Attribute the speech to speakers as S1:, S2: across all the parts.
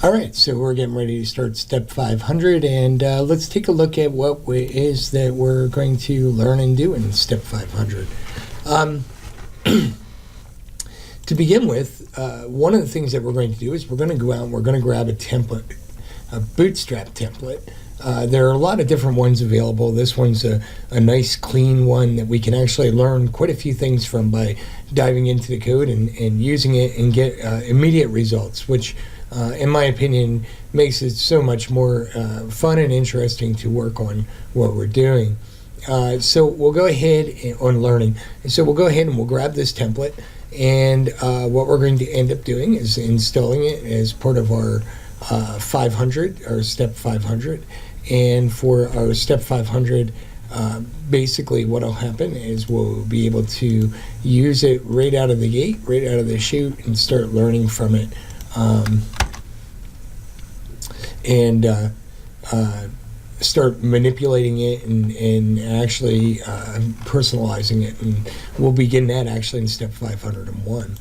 S1: All right, so we're getting ready to start step 500, and let's take a look at what it is that we're going to learn and do in step 500. To begin with, one of the things that we're going to do is we're going to go out and we're going to grab a template, a Bootstrap template. There are a lot of different ones available. This one's a nice clean one that we can actually learn quite a few things from by diving into the code and using it and get immediate results, which in my opinion makes it so much more fun and interesting to work on what we're doing. So we'll go ahead on learning. So we'll go ahead and we'll grab this template, and what we're going to end up doing is installing it as part of our 500, or step 500. And for our step 500, basically what will happen is we'll be able to use it right out of the gate, right out of the chute, and start learning from it, and start manipulating it and actually personalizing it. And we'll begin that actually in step 501.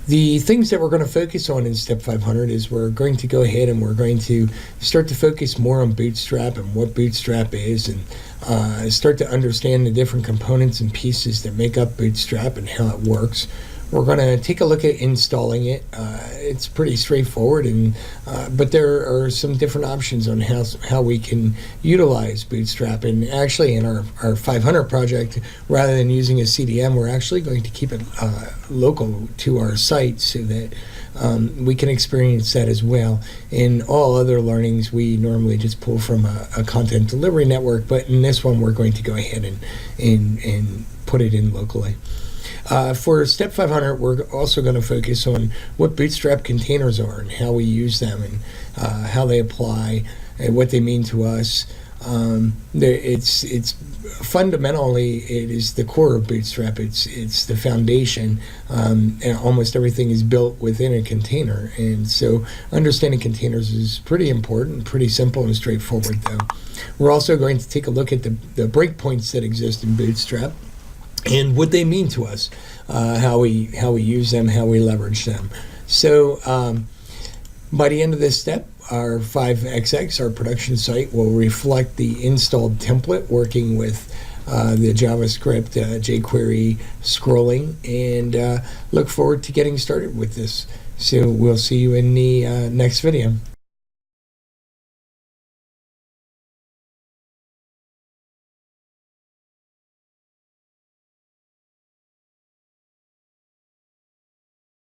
S1: The things that we're going to focus on in step 500 is we're going to go ahead and we're going to start to focus more on Bootstrap and what Bootstrap is, and start to understand the different components and pieces that make up Bootstrap and how it works. We're going to take a look at installing it. It's pretty straightforward, but there are some different options on how we can utilize Bootstrap. And actually in our 500 project, rather than using a CDN, we're actually going to keep it local to our site so that we can experience that as well. In all other learnings, we normally just pull from a content delivery network, but in this one, we're going to go ahead and put it in locally. For step 500, we're also going to focus on what Bootstrap containers are and how we use them, and how they apply and what they mean to us. It's fundamentally, it is the core of Bootstrap. It's the foundation, and almost everything is built within a container. And so understanding containers is pretty important, pretty simple and straightforward though. We're also going to take a look at the breakpoints that exist in Bootstrap and what they mean to us, how we use them, how we leverage them. So by the end of this step, our 5XX, our production site, will reflect the installed template working with the JavaScript jQuery scrolling, and look forward to getting started with this. So we'll see you in the next video.